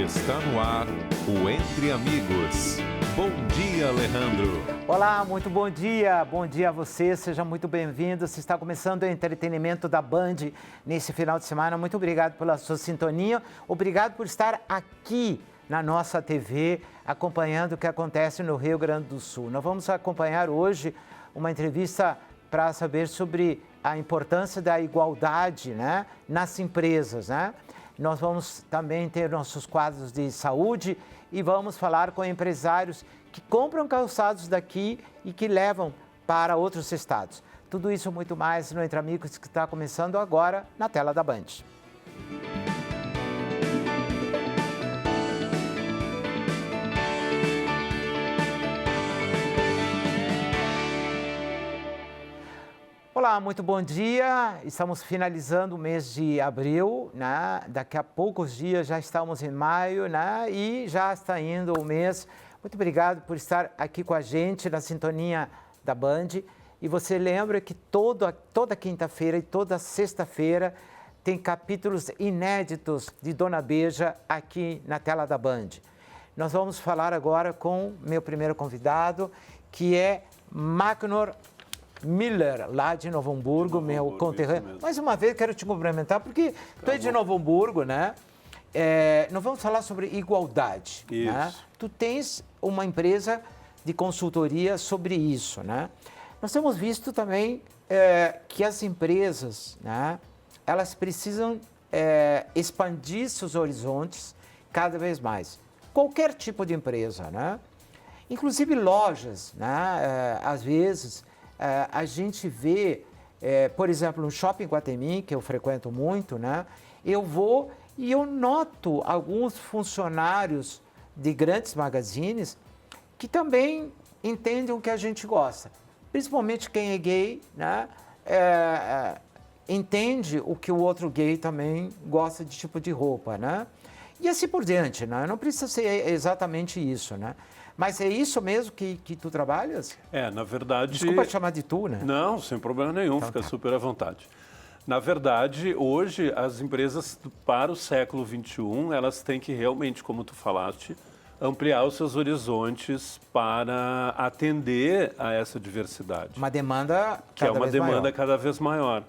Está no ar o Entre Amigos. Bom dia, Alejandro. Olá, muito bom dia a você, seja muito bem-vindo. Se está começando o entretenimento da Band nesse final de semana, muito obrigado pela sua sintonia, obrigado por estar aqui na nossa TV, acompanhando o que acontece no Rio Grande do Sul. Nós vamos acompanhar hoje uma entrevista para saber sobre a importância da igualdade, né, nas empresas, né? Nós vamos também ter nossos quadros de saúde e vamos falar com empresários que compram calçados daqui e que levam para outros estados. Tudo isso e muito mais no Entre Amigos, que está começando agora na tela da Band. Olá, muito bom dia. Estamos finalizando o mês de abril, né? Daqui a poucos dias já estamos em maio, né? E já está indo o mês. Muito obrigado por estar aqui com a gente na sintonia da Band. E você lembra que toda quinta-feira e toda sexta-feira tem capítulos inéditos de Dona Beija aqui na tela da Band. Nós vamos falar agora com meu primeiro convidado, que é Magnor Miller, lá de Novo Hamburgo, meu conterrâneo. Mais uma vez, quero te cumprimentar, porque tu é de Novo Hamburgo, né? Nós vamos falar sobre igualdade. Isso. Né? Tu tens uma empresa de consultoria sobre isso, né? Nós temos visto também que as empresas, né, elas precisam expandir seus horizontes cada vez mais. Qualquer tipo de empresa, né? Inclusive lojas, né? Às vezes a gente vê, por exemplo, no Shopping Guatemi, que eu frequento muito, né? Eu vou e eu noto alguns funcionários de grandes magazines que também entendem o que a gente gosta. Principalmente quem é gay, né? Entende o que o outro gay também gosta de tipo de roupa, né? E assim por diante, né? Não precisa ser exatamente isso, né? Mas é isso mesmo que tu trabalhas? Na verdade... Desculpa te chamar de tu, né? Não, sem problema nenhum, Então, fica tá. super à vontade. Na verdade, hoje, as empresas para o século XXI, elas têm que realmente, como tu falaste, ampliar os seus horizontes para atender a essa diversidade. Uma demanda que é uma demanda maior. cada vez maior.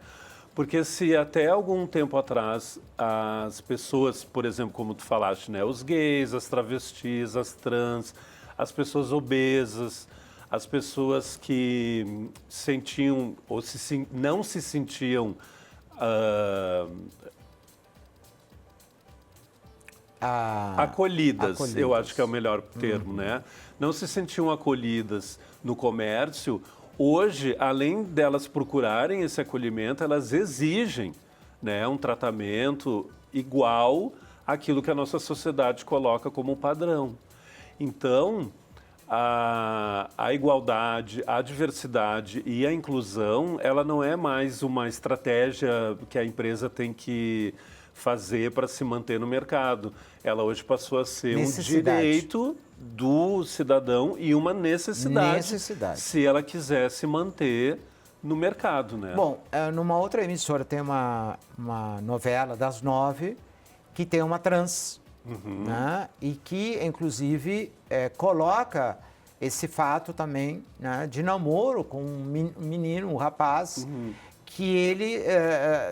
Porque se até algum tempo atrás as pessoas, por exemplo, como tu falaste, né, os gays, as travestis, as trans, as pessoas obesas, as pessoas que sentiam ou não se sentiam acolhidas, eu acho que é o melhor termo, né? Não se sentiam acolhidas no comércio. Hoje, além delas procurarem esse acolhimento, elas exigem, né, um tratamento igual àquilo que a nossa sociedade coloca como padrão. Então, a igualdade, a diversidade e a inclusão, ela não é mais uma estratégia que a empresa tem que fazer para se manter no mercado. Ela hoje passou a ser um direito do cidadão e uma necessidade se ela quiser se manter no mercado, né? Bom, numa outra emissora tem uma novela das 9 que tem uma trans, né? E que, inclusive, coloca esse fato também, né, de namoro com um menino, um rapaz, que ele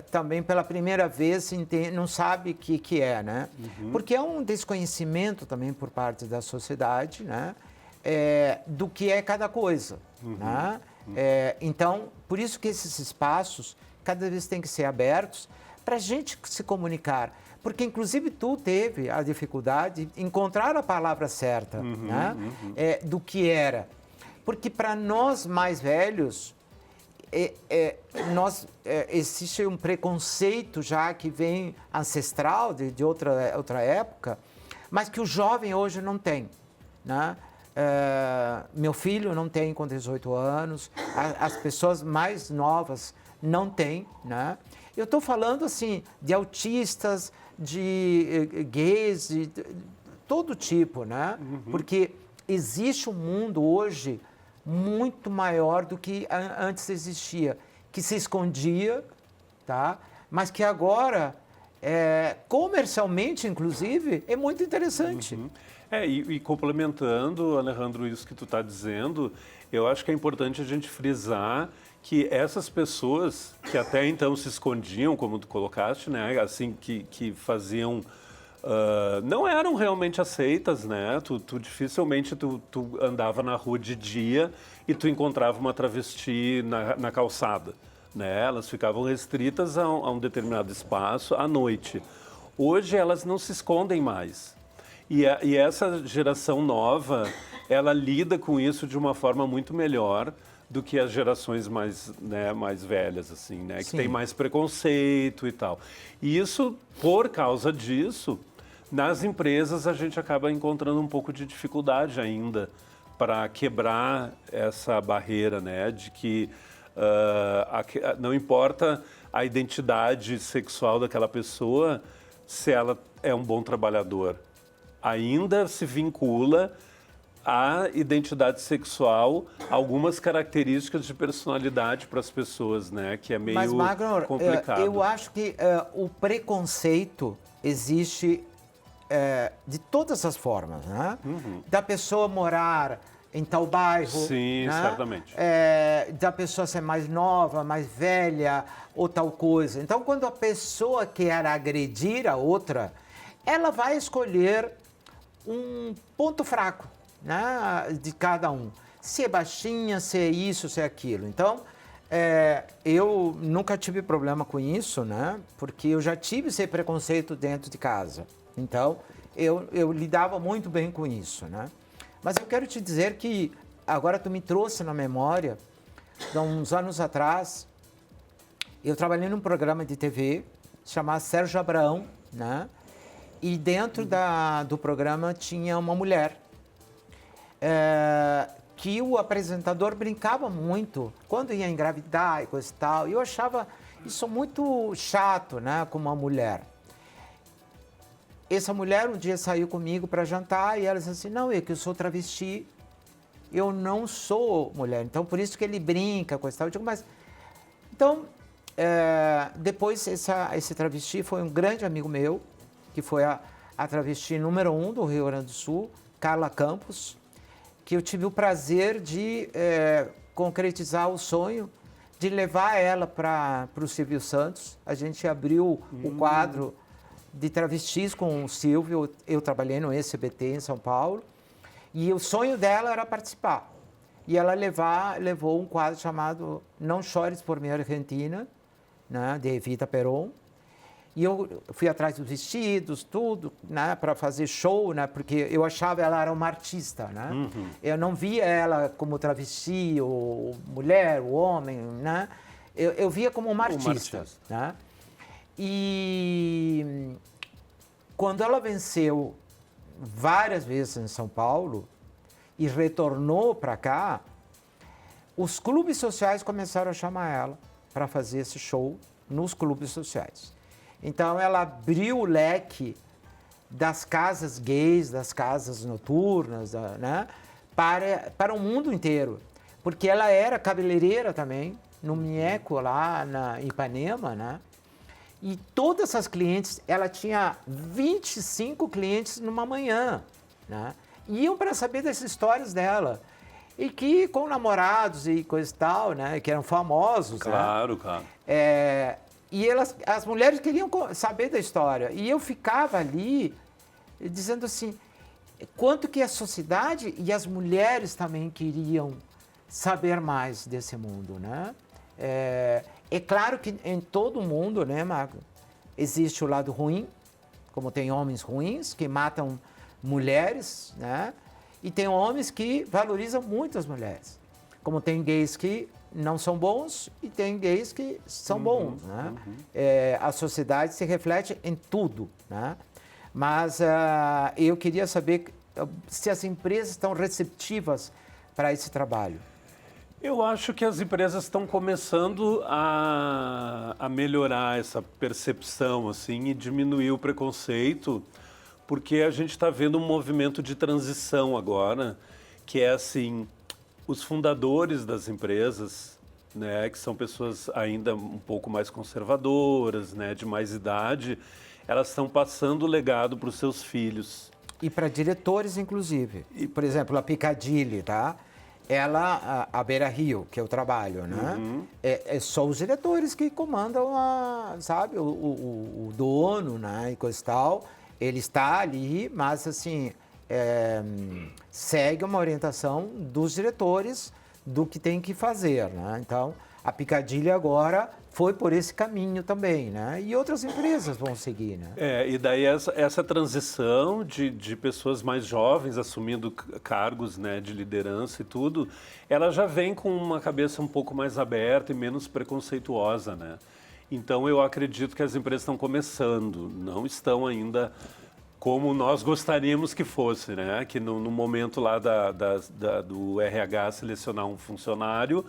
também pela primeira vez não sabe o que é, né? Porque é um desconhecimento também por parte da sociedade, né, do que é cada coisa, né? Então, por isso que esses espaços cada vez têm que ser abertos para a gente se comunicar. Porque, inclusive, tu teve a dificuldade de encontrar a palavra certa, né, do que era. Porque para nós mais velhos, existe um preconceito já que vem ancestral de outra época, mas que o jovem hoje não tem, né? Meu filho não tem com 18 anos, as pessoas mais novas não têm, né? Eu estou falando assim de autistas, de gays, de todo tipo, né? Porque existe um mundo hoje muito maior do que antes existia, que se escondia, tá? Mas que agora comercialmente, inclusive, é muito interessante. E complementando, Alejandro, isso que tu está dizendo, eu acho que é importante a gente frisar que essas pessoas que até então se escondiam, como tu colocaste, né, assim, que faziam... não eram realmente aceitas, né? Tu dificilmente tu andava na rua de dia e tu encontrava uma travesti na calçada, né? Elas ficavam restritas a um determinado espaço à noite. Hoje elas não se escondem mais. E essa geração nova, ela lida com isso de uma forma muito melhor do que as gerações mais, né, mais velhas, assim, né? Que tem mais preconceito e tal. E isso, por causa disso, nas empresas a gente acaba encontrando um pouco de dificuldade ainda para quebrar essa barreira, né? De que não importa a identidade sexual daquela pessoa, se ela é um bom trabalhador. Ainda se vincula à identidade sexual algumas características de personalidade para as pessoas, né? Que é meio Mas, Magno, complicado. eu acho que o preconceito existe de todas as formas, né? Da pessoa morar em tal bairro, Sim, né? certamente. Da pessoa ser mais nova, mais velha ou tal coisa. Então, quando a pessoa quer agredir a outra, ela vai escolher um ponto fraco, né, de cada um. Se é baixinha, se é isso, se é aquilo. Então, eu nunca tive problema com isso, né? Porque eu já tive esse preconceito dentro de casa. Então, eu lidava muito bem com isso, né? Mas eu quero te dizer que agora tu me trouxe na memória, há uns anos atrás, eu trabalhei num programa de TV chamado Sérgio Abraão, né? E dentro do programa tinha uma mulher que o apresentador brincava muito quando ia engravidar e coisa e tal. E eu achava isso muito chato, né, com uma mulher. Essa mulher um dia saiu comigo para jantar e ela disse assim, não, que eu sou travesti, eu não sou mulher. Então, por isso que ele brinca, coisa e tal. Eu digo, mas... Então, depois esse travesti foi um grande amigo meu, que foi a travesti número 1 do Rio Grande do Sul, Carla Campos, que eu tive o prazer de concretizar o sonho de levar ela para o Silvio Santos. A gente abriu o quadro de travestis com o Silvio, eu trabalhei no SBT em São Paulo, e o sonho dela era participar. E ela levou um quadro chamado Não Chores por Minha Argentina, né, de Evita Peron. E eu fui atrás dos vestidos, tudo, né, para fazer show, né, porque eu achava ela era uma artista, né? Eu não via ela como travesti, ou mulher, ou homem, né? Eu via como uma artista, né? E quando ela venceu várias vezes em São Paulo e retornou para cá, os clubes sociais começaram a chamar ela para fazer esse show nos clubes sociais. Então, ela abriu o leque das casas gays, das casas noturnas, né, para o mundo inteiro. Porque ela era cabeleireira também, no Mieco, lá na Ipanema, né? E todas essas clientes, ela tinha 25 clientes numa manhã, né? Iam para saber das histórias dela. E que com namorados e coisa e tal, né? Que eram famosos, Claro, né? claro. E as mulheres queriam saber da história. E eu ficava ali dizendo assim, quanto que a sociedade e as mulheres também queriam saber mais desse mundo, né? É claro que em todo mundo, né, Marco, existe o lado ruim, como tem homens ruins que matam mulheres, né? E tem homens que valorizam muito as mulheres. Como tem gays que não são bons e tem gays que são bons, né? A sociedade se reflete em tudo, né? Mas eu queria saber se as empresas estão receptivas para esse trabalho. Eu acho que as empresas estão começando a melhorar essa percepção, assim, e diminuir o preconceito, porque a gente está vendo um movimento de transição agora, que é assim, os fundadores das empresas, né, que são pessoas ainda um pouco mais conservadoras, né, de mais idade, elas estão passando o legado para os seus filhos. E para diretores, inclusive. Por exemplo, a Piccadilly, tá? Ela, a Beira Rio, que eu trabalho, né? É só os diretores que comandam, sabe, o dono, né? E coisa e tal. Ele está ali, mas assim, segue uma orientação dos diretores do que tem que fazer, né? Então, a Piccadilly agora foi por esse caminho também, né? E outras empresas vão seguir, né? E daí essa transição de pessoas mais jovens assumindo cargos, né, de liderança e tudo, ela já vem com uma cabeça um pouco mais aberta e menos preconceituosa, né? Então eu acredito que as empresas estão começando, não estão ainda como nós gostaríamos que fosse, né? Que no momento lá do RH selecionar um funcionário,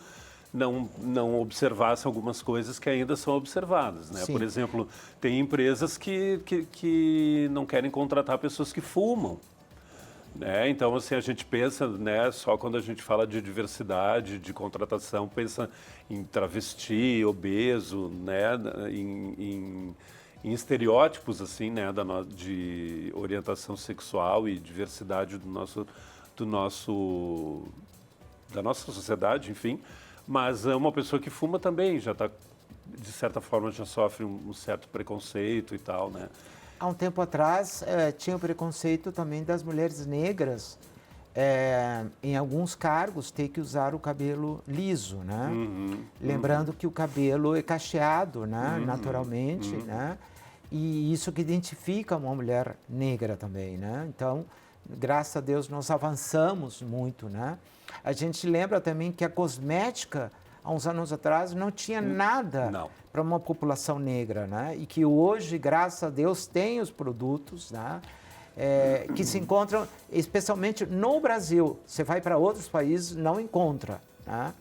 não observassem algumas coisas que ainda são observadas, né? Sim. Por exemplo, tem empresas que não querem contratar pessoas que fumam, né? Então, assim, a gente pensa, né, só quando a gente fala de diversidade, de contratação, pensa em travesti, obeso, né, em estereótipos, assim, né, de orientação sexual e diversidade da nossa sociedade, enfim. Mas uma pessoa que fuma também já está, de certa forma, já sofre um certo preconceito e tal, né? Há um tempo atrás, tinha o preconceito também das mulheres negras, em alguns cargos, ter que usar o cabelo liso, né? Lembrando que o cabelo é cacheado, né? Naturalmente, né? E isso que identifica uma mulher negra também, né? Então, graças a Deus, nós avançamos muito, né? A gente lembra também que a cosmética, há uns anos atrás, não tinha nada para uma população negra, né? E que hoje, graças a Deus, tem os produtos, né? Que se encontram, especialmente no Brasil. Você vai para outros países, não encontra, né?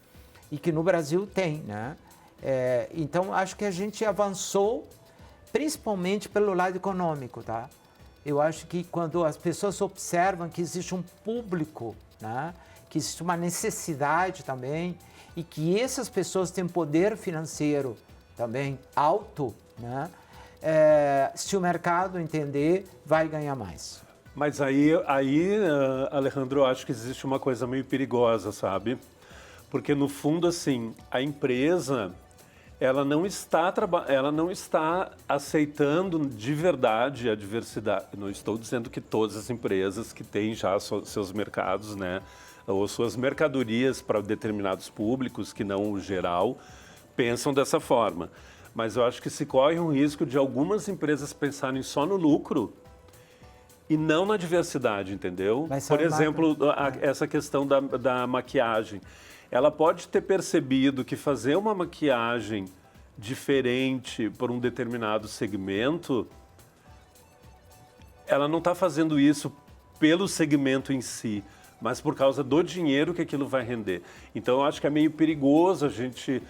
E que no Brasil tem, né? Então, acho que a gente avançou, principalmente pelo lado econômico, tá? Eu acho que quando as pessoas observam que existe um público, né? Que existe uma necessidade também e que essas pessoas têm poder financeiro também alto, né? Se o mercado entender, vai ganhar mais. Mas aí, Alejandro, eu acho que existe uma coisa meio perigosa, sabe? Porque, no fundo, assim, a empresa, ela não está aceitando de verdade a diversidade. Não estou dizendo que todas as empresas que têm já seus mercados, né? Ou suas mercadorias para determinados públicos, que não o geral, pensam dessa forma. Mas eu acho que se corre um risco de algumas empresas pensarem só no lucro e não na diversidade, entendeu? Por exemplo, essa questão da maquiagem. Ela pode ter percebido que fazer uma maquiagem diferente por um determinado segmento, ela não está fazendo isso pelo segmento em si, mas por causa do dinheiro que aquilo vai render. Então, eu acho que é meio perigoso a gente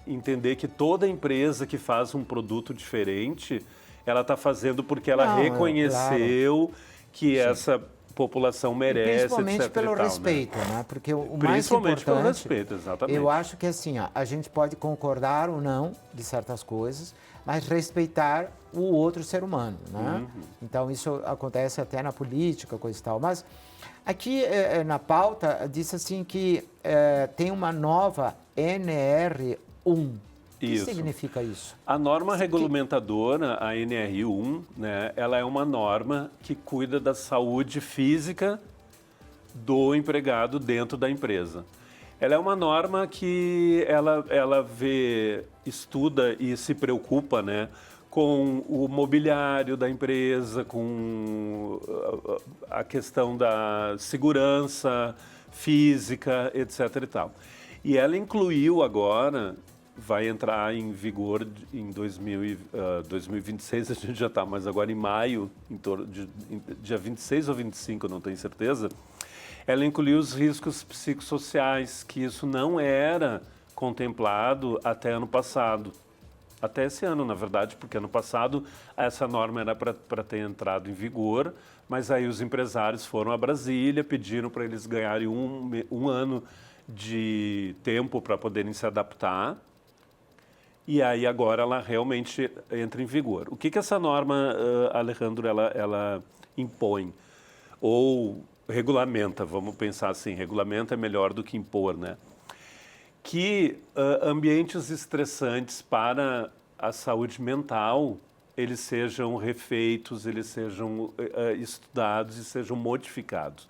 entender que toda empresa que faz um produto diferente, ela está fazendo porque ela reconheceu que essa população merece, e principalmente etc. pelo respeito, né? Porque o mais importante, pelo respeito, exatamente. Eu acho que assim, a gente pode concordar ou não de certas coisas, mas respeitar o outro ser humano, né? Então isso acontece até na política, coisa e tal. Mas aqui na pauta diz assim que tem uma nova NR1. O que significa isso? A norma regulamentadora, a NR1, né, ela é uma norma que cuida da saúde física do empregado dentro da empresa. Ela é uma norma que ela estuda e se preocupa, né, com o mobiliário da empresa, com a questão da segurança física, etc. e tal. E ela incluiu agora, vai entrar em vigor em 2026, a gente já está, mas agora em maio, dia 26 ou 25, não tenho certeza, ela incluiu os riscos psicossociais, que isso não era contemplado até ano passado. Até esse ano, na verdade, porque ano passado essa norma era para ter entrado em vigor, mas aí os empresários foram a Brasília, pediram para eles ganharem um ano de tempo para poderem se adaptar. E aí agora ela realmente entra em vigor. O que que essa norma, Alejandro, ela impõe? Ou regulamenta, vamos pensar assim, regulamenta é melhor do que impor, né? Que ambientes estressantes para a saúde mental, eles sejam refeitos, eles sejam estudados e sejam modificados.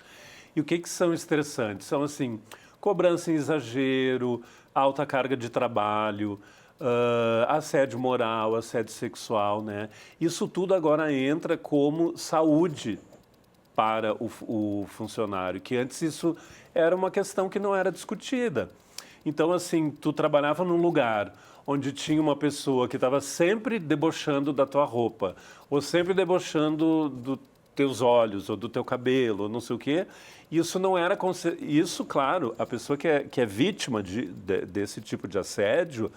E o que que são estressantes? São assim, cobrança em exagero, alta carga de trabalho, assédio moral, assédio sexual, né? Isso tudo agora entra como saúde para o funcionário, que antes isso era uma questão que não era discutida. Então, assim, tu trabalhava num lugar onde tinha uma pessoa que estava sempre debochando da tua roupa, ou sempre debochando dos teus olhos, ou do teu cabelo, ou não sei o quê, isso não era... Isso, claro, a pessoa que é vítima desse tipo de assédio,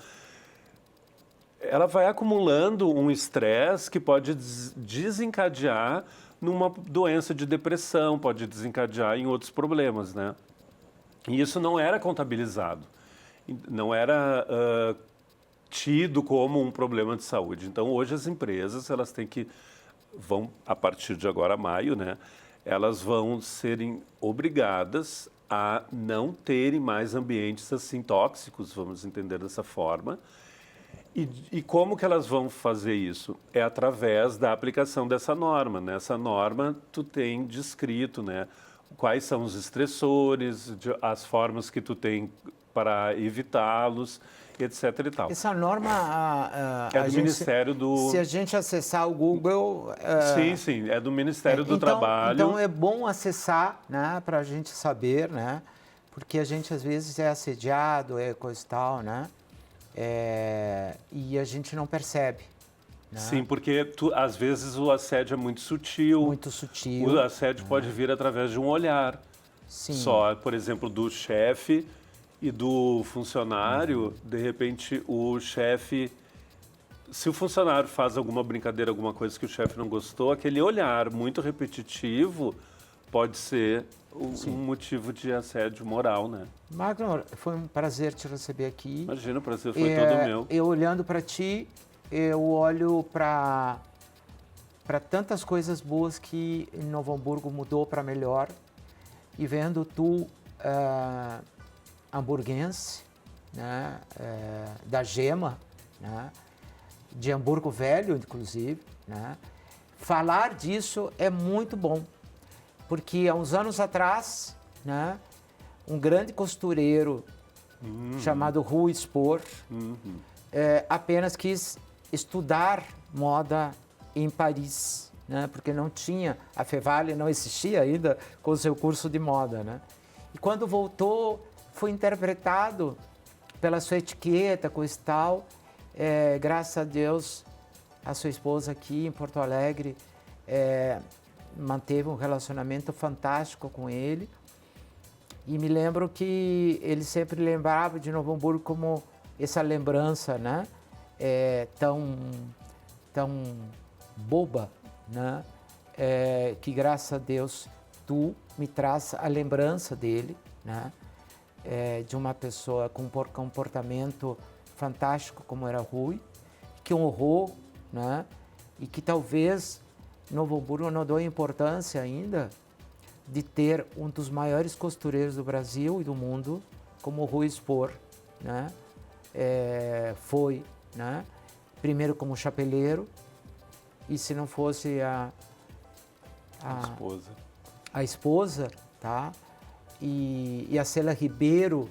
ela vai acumulando um estresse que pode desencadear numa doença de depressão, pode desencadear em outros problemas, né? E isso não era contabilizado, não era tido como um problema de saúde. Então, hoje as empresas, elas têm que, vão, a partir de agora, maio, né? Elas vão serem obrigadas a não terem mais ambientes assim tóxicos, vamos entender dessa forma. E como que elas vão fazer isso? É através da aplicação dessa norma. Nessa norma, tu tem descrito, né, quais são os estressores, as formas que tu tem para evitá-los, etc. e tal. Essa norma, É do Ministério do... se a gente acessar o Google... Sim, sim, é do Ministério do então, Trabalho. Então é bom acessar, né, para a gente saber, né, porque a gente às vezes é assediado, é coisa e tal, né, e a gente não percebe. Né? Sim, porque às vezes o assédio é muito sutil. Muito sutil. O assédio pode vir através de um olhar. Sim. Só, por exemplo, do chefe e do funcionário, de repente o chefe, se o funcionário faz alguma brincadeira, alguma coisa que o chefe não gostou, aquele olhar muito repetitivo pode ser um motivo de assédio moral, né? Magno, foi um prazer te receber aqui. Imagina, o prazer foi todo meu. Eu olhando para ti, eu olho para tantas coisas boas que Novo Hamburgo mudou para melhor, e vendo tu hamburguense, né, da Gema, né, de Hamburgo Velho, inclusive, né, falar disso é muito bom, porque há uns anos atrás, né, um grande costureiro chamado Rui Spor apenas quis estudar moda em Paris, né, porque não tinha, a Fevale não existia ainda com o seu curso de moda, né? E quando voltou, foi interpretado pela sua etiqueta, coisa e tal. Graças a Deus, a sua esposa aqui em Porto Alegre manteve um relacionamento fantástico com ele. E me lembro que ele sempre lembrava de Novo Hamburgo como essa lembrança, né? Tão boba, né? Que graças a Deus tu me traz a lembrança dele, né? De uma pessoa com um comportamento fantástico como era Rui, que honrou, né? E que talvez Novo Hamburgo não deu importância ainda de ter um dos maiores costureiros do Brasil e do mundo, como o Rui Spor, né? Foi, né? Primeiro como chapeleiro, e se não fosse a esposa, tá? E a Cela Ribeiro,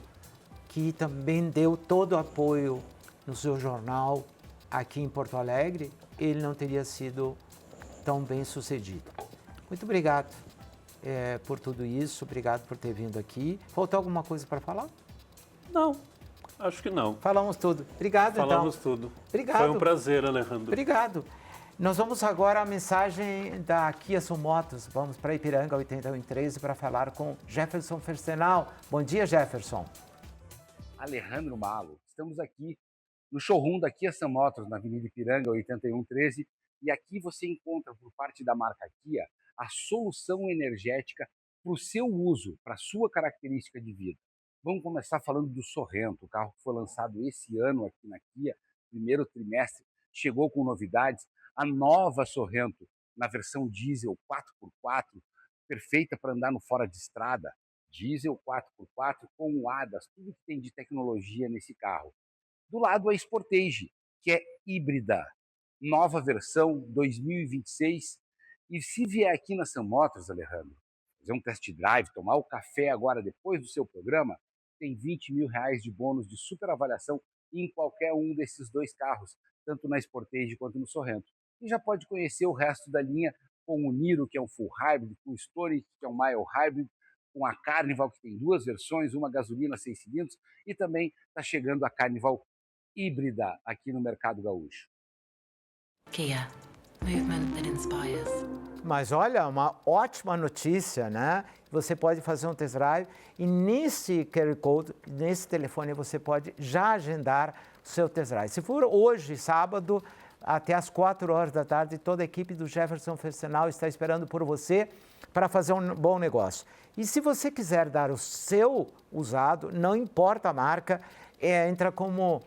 que também deu todo o apoio no seu jornal aqui em Porto Alegre, ele não teria sido tão bem sucedido. Muito obrigado por tudo isso, obrigado por ter vindo aqui. Faltou alguma coisa para falar? Não, acho que não. Falamos tudo. Obrigado, Falamos tudo. Obrigado. Foi um prazer, Alejandro. Obrigado. Nós vamos agora à mensagem da Kia Sul Motos. Vamos para Ipiranga 8113 para falar com Jefferson Ferstenal. Bom dia, Jefferson. Alejandro Malo. Estamos aqui no showroom da Kia Sul Motos, na Avenida Ipiranga 8113, e aqui você encontra, por parte da marca Kia, a solução energética para o seu uso, para a sua característica de vida. Vamos começar falando do Sorrento, o carro que foi lançado esse ano aqui na Kia, primeiro trimestre chegou com novidades. A nova Sorrento, na versão diesel 4x4, perfeita para andar no fora de estrada. Diesel 4x4 com o ADAS, tudo que tem de tecnologia nesse carro. Do lado a Sportage, que é híbrida, nova versão 2026. E se vier aqui na Sam Motors, Alejandro, fazer um test drive, tomar o café agora depois do seu programa, tem R$20 mil de bônus de super avaliação em qualquer um desses dois carros, tanto na Sportage quanto no Sorrento. E já pode conhecer o resto da linha com o Niro, que é um full hybrid, com o Story, que é um mild hybrid, com a Carnival, que tem duas versões, uma gasolina 6 cilindros, e também está chegando a Carnival híbrida aqui no mercado gaúcho. Kia, movement that inspires. Mas olha, uma ótima notícia, né? Você pode fazer um test drive e nesse QR Code, nesse telefone, você pode já agendar o seu test drive. Se for hoje, sábado, até às 4 horas da tarde, toda a equipe do Jefferson Fersenal está esperando por você para fazer um bom negócio. E se você quiser dar o seu usado, não importa a marca, entra como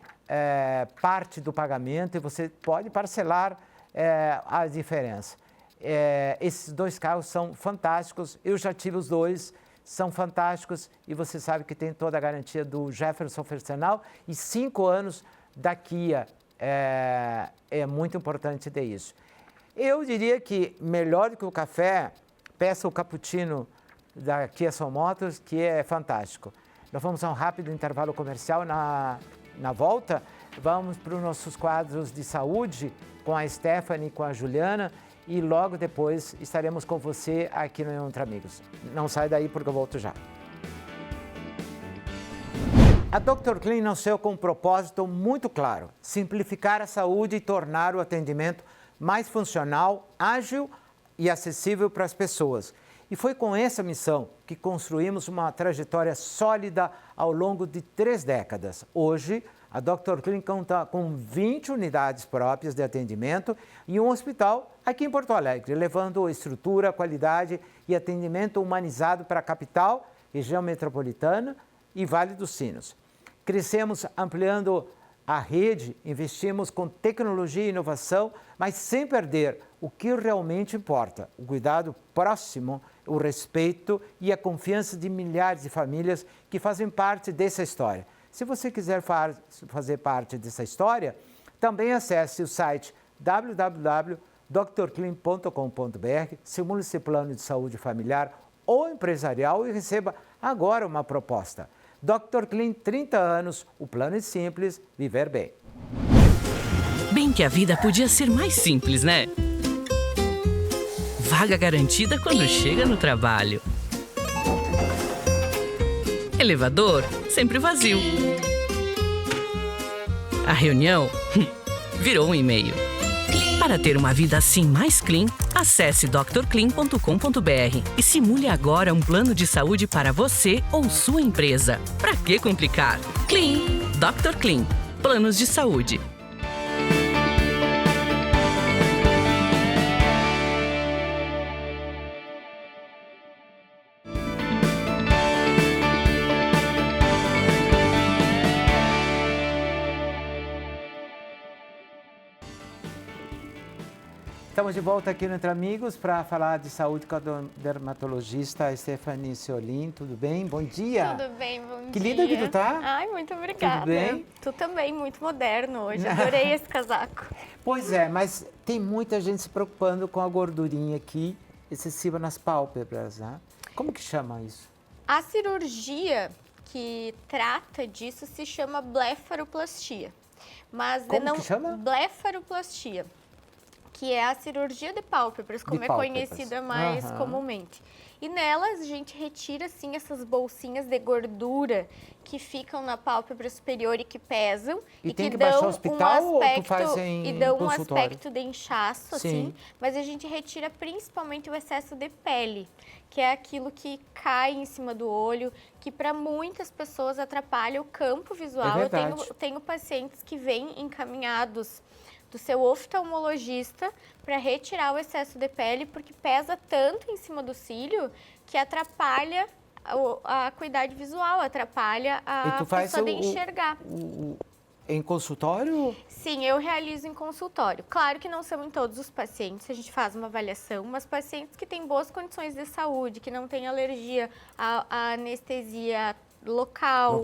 parte do pagamento e você pode parcelar a diferença. Esses dois carros são fantásticos, eu já tive os dois, são fantásticos e você sabe que tem toda a garantia do Jefferson Fersenal e 5 anos da Kia, é muito importante ter isso. Eu diria que melhor do que o café, peça o cappuccino da Kia Sam Motors, que é fantástico. Nós vamos a um rápido intervalo comercial. Na volta, vamos para os nossos quadros de saúde com a Stephanie e com a Juliana e logo depois estaremos com você aqui no Entre Amigos. Não sai daí porque eu volto já. A Dr. Clean nasceu com um propósito muito claro: simplificar a saúde e tornar o atendimento mais funcional, ágil e acessível para as pessoas. E foi com essa missão que construímos uma trajetória sólida ao longo de 3 décadas. Hoje, a Dr. Clean conta com 20 unidades próprias de atendimento e um hospital aqui em Porto Alegre, levando estrutura, qualidade e atendimento humanizado para a capital, região metropolitana e Vale dos Sinos. Crescemos ampliando a rede, investimos com tecnologia e inovação, mas sem perder o que realmente importa: o cuidado próximo, o respeito e a confiança de milhares de famílias que fazem parte dessa história. Se você quiser fazer parte dessa história, também acesse o site www.drclean.com.br, simule seu plano de saúde familiar ou empresarial e receba agora uma proposta. Dr. Clean, 30 anos, o plano é simples, viver bem. Bem que a vida podia ser mais simples, né? Vaga garantida quando chega no trabalho. Elevador sempre vazio. A reunião virou um e-mail. Para ter uma vida assim mais clean, acesse drclean.com.br e simule agora um plano de saúde para você ou sua empresa. Para que complicar? Clean. Dr. Clean. Planos de saúde. Estamos de volta aqui no Entre Amigos para falar de saúde com a dermatologista Stephanie Ciolin. Tudo bem? Bom dia. Tudo bem, bom dia. Que linda que tu tá. Ai, muito obrigada. Tudo bem? Tu também, muito moderno hoje. Adorei esse casaco. Pois é, mas tem muita gente se preocupando com a gordurinha aqui excessiva nas pálpebras, né? Como que chama isso? A cirurgia que trata disso se chama blefaroplastia. Mas Como que chama? Blefaroplastia, que é a cirurgia de pálpebras, como De é pálpebras. conhecida mais comumente. E nelas a gente retira, assim, essas bolsinhas de gordura que ficam na pálpebra superior e que pesam. E tem que que baixar dão ao hospital um ou tu aspecto, faz em e dão um consultório? aspecto de inchaço, Sim. assim. Mas a gente retira principalmente o excesso de pele, que é aquilo que cai em cima do olho, que para muitas pessoas atrapalha o campo visual. É Eu verdade. tenho pacientes que vêm encaminhados do seu oftalmologista para retirar o excesso de pele, porque pesa tanto em cima do cílio que atrapalha a acuidade visual, atrapalha a pessoa de enxergar. em consultório? Sim, eu realizo em consultório. Claro que não são em todos os pacientes, a gente faz uma avaliação, mas pacientes que têm boas condições de saúde, que não têm alergia à anestesia local.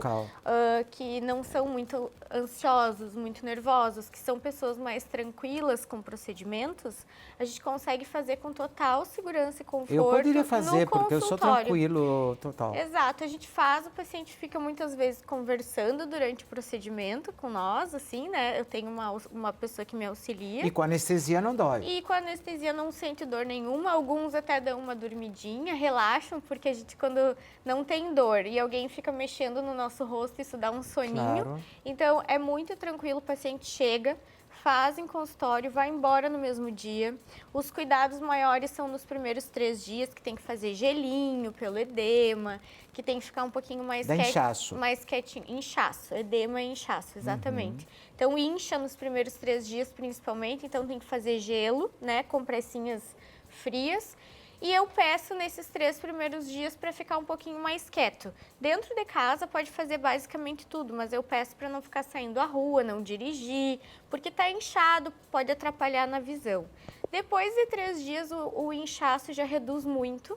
Que não são muito ansiosos, muito nervosos, que são pessoas mais tranquilas com procedimentos, a gente consegue fazer com total segurança e conforto. Eu poderia fazer, no porque eu sou consultório. tranquilo total. Exato, a gente faz, o paciente fica muitas vezes conversando durante o procedimento com nós, assim, né? Eu tenho uma pessoa que me auxilia. E com anestesia não dói. E com a anestesia não sente dor nenhuma, alguns até dão uma dormidinha, relaxam, porque a gente quando não tem dor e alguém fica mexendo no nosso rosto, isso dá um soninho. Claro. Então, é muito tranquilo, o paciente chega, faz em consultório, vai embora no mesmo dia. Os cuidados maiores são nos primeiros 3 dias, que tem que fazer gelinho pelo edema, que tem que ficar um pouquinho mais inchaço. mais quietinho. Inchaço, edema e inchaço, exatamente. Então, incha nos primeiros 3 dias, principalmente, então tem que fazer gelo, né, compressinhas frias. E eu peço nesses 3 primeiros dias para ficar um pouquinho mais quieto. Dentro de casa pode fazer basicamente tudo, mas eu peço para não ficar saindo à rua, não dirigir, porque está inchado, pode atrapalhar na visão. Depois de 3 dias o inchaço já reduz muito.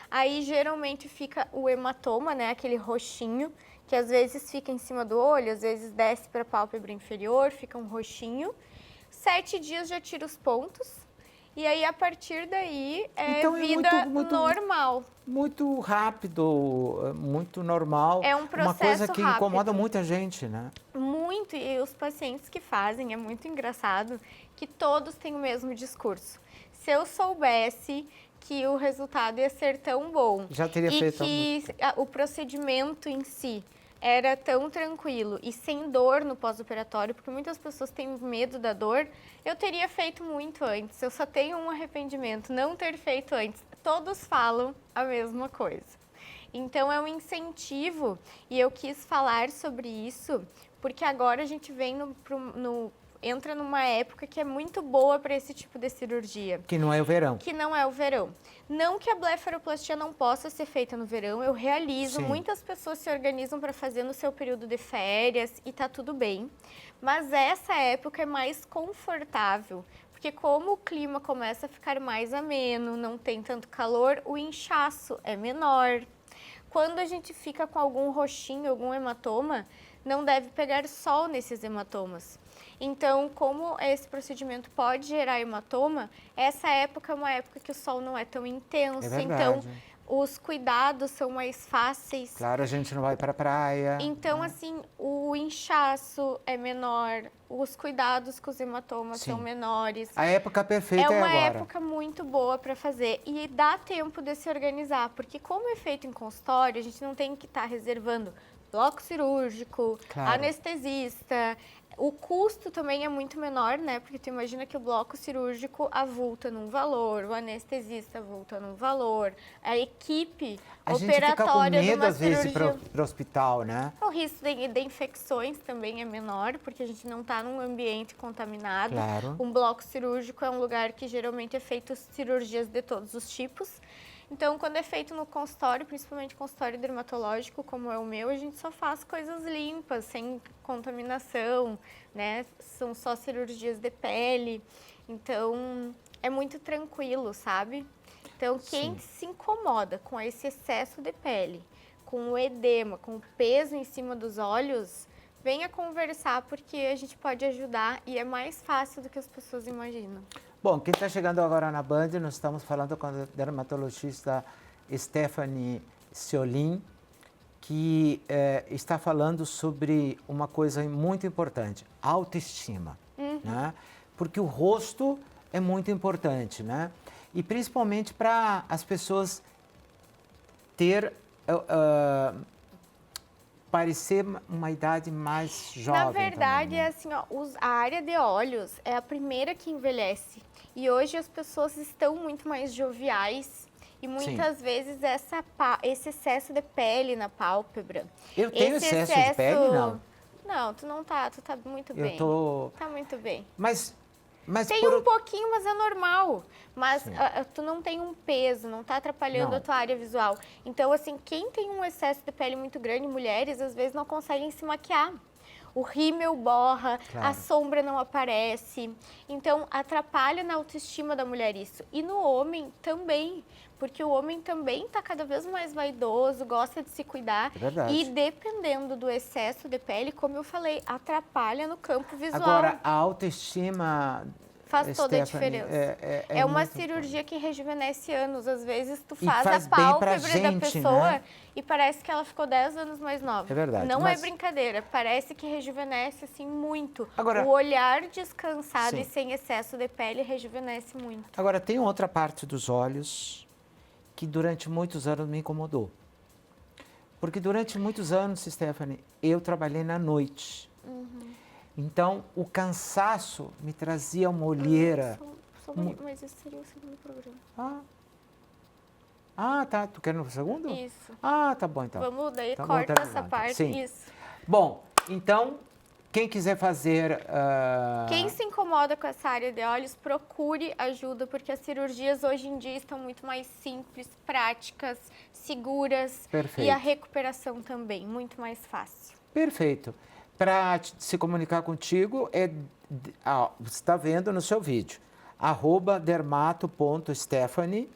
Aí geralmente fica o hematoma, né, aquele roxinho, que às vezes fica em cima do olho, às vezes desce para a pálpebra inferior, fica um roxinho. 7 dias já tira os pontos. E aí, a partir daí, então, vida normal. Muito rápido, muito normal. É um processo uma coisa que rápido. incomoda muita gente, né? Muito. E os pacientes que fazem, é muito engraçado, que todos têm o mesmo discurso. Se eu soubesse que o resultado ia ser tão bom... Já teria feito. E que o procedimento em si era tão tranquilo e sem dor no pós-operatório, porque muitas pessoas têm medo da dor, eu teria feito muito antes. Eu só tenho um arrependimento, não ter feito antes. Todos falam a mesma coisa. Então, é um incentivo e eu quis falar sobre isso, porque agora a gente vem entra numa época que é muito boa para esse tipo de cirurgia. Que não é o verão. Que não é o verão. Não que a blefaroplastia não possa ser feita no verão, eu realizo. Sim. Muitas pessoas se organizam para fazer no seu período de férias e tá tudo bem. Mas essa época é mais confortável, porque como o clima começa a ficar mais ameno, não tem tanto calor, o inchaço é menor. Quando a gente fica com algum roxinho, algum hematoma, não deve pegar sol nesses hematomas. Então, como esse procedimento pode gerar hematoma, essa época é uma época que o sol não é tão intenso. É verdade. Então, os cuidados são mais fáceis. Claro, a gente não vai para a praia. Então, assim, o inchaço é menor, os cuidados com os hematomas Sim. são menores. A época perfeita é uma agora. época muito boa para fazer e dá tempo de se organizar, porque como é feito em consultório, a gente não tem que estar reservando bloco cirúrgico, Claro. anestesista. O custo também é muito menor, né? Porque tu imagina que o bloco cirúrgico avulta num valor, o anestesista avulta num valor, a equipe A gente fica com operatória de medo, uma às vezes, cirurgia... para o hospital, né? O risco de infecções também é menor, porque a gente não está num ambiente contaminado. Claro. Um bloco cirúrgico é um lugar que geralmente é feito cirurgias de todos os tipos. Então, quando é feito no consultório, principalmente consultório dermatológico, como é o meu, a gente só faz coisas limpas, sem contaminação, né? São só cirurgias de pele. Então, é muito tranquilo, sabe? Então, quem se incomoda com esse excesso de pele, com o edema, com o peso em cima dos olhos, venha conversar, porque a gente pode ajudar e é mais fácil do que as pessoas imaginam. Bom, quem está chegando agora na Band, nós estamos falando com a dermatologista Stephanie Ciolin, que está falando sobre uma coisa muito importante, autoestima, né? Porque o rosto é muito importante, né? E principalmente para as pessoas ter, parecer uma idade mais jovem. Na verdade, também, né? é assim, ó, a área de olhos é a primeira que envelhece. E hoje as pessoas estão muito mais joviais e muitas vezes esse excesso de pele na pálpebra. Eu tenho excesso de pele, não? Não, tu não tá, tu tá muito bem. Eu tô... Tá muito bem. Mas tem um pouquinho, mas é normal. Mas tu não tem um peso, não tá atrapalhando a tua área visual. Então, assim, quem tem um excesso de pele muito grande, mulheres, às vezes não conseguem se maquiar. o rímel borra, Claro. a sombra não aparece. Então, atrapalha na autoestima da mulher isso. E no homem também, porque o homem também está cada vez mais vaidoso, gosta de se cuidar. É verdade. E dependendo do excesso de pele, como eu falei, atrapalha no campo visual. Agora, a autoestima... Faz toda a Stephanie, diferença. É uma muito cirurgia que rejuvenesce anos. Às vezes, tu E faz faz a bem pra pálpebra da gente, pessoa né? e parece que ela ficou 10 anos mais nova. É verdade, Não mas- é brincadeira. Parece que rejuvenesce, assim, muito. Agora- O olhar descansado Sim. e sem excesso de pele rejuvenesce muito. Agora, tem outra parte dos olhos que durante muitos anos me incomodou. Porque durante muitos anos, Stephanie, eu trabalhei na noite. Então, o cansaço me trazia uma olheira. Mas esse seria o segundo programa. Tá. Tu quer no segundo? Isso. Tá bom, então. Vamos, daí Tá bom, corta tá essa bom. parte. Sim. Isso. Bom, então, quem quiser fazer... Quem se incomoda com essa área de olhos, procure ajuda, porque as cirurgias hoje em dia estão muito mais simples, práticas, seguras. Perfeito. E a recuperação também, muito mais fácil. Perfeito. Para se comunicar contigo, você está vendo no seu vídeo, @dermato.stephanie,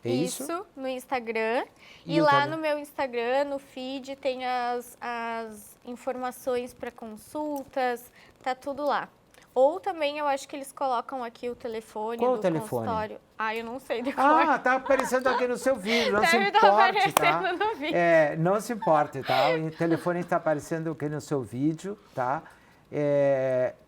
é isso? No Instagram. E E o lá tele- no meu Instagram, no feed, tem as informações para consultas, tá tudo lá. Ou também eu acho que eles colocam aqui o telefone Qual do o telefone? consultório. Eu não sei de cor. Tá aparecendo aqui no seu vídeo, não se Deve tá importe, tá? aparecendo no vídeo. Não se importe, tá? O telefone está aparecendo aqui no seu vídeo, tá?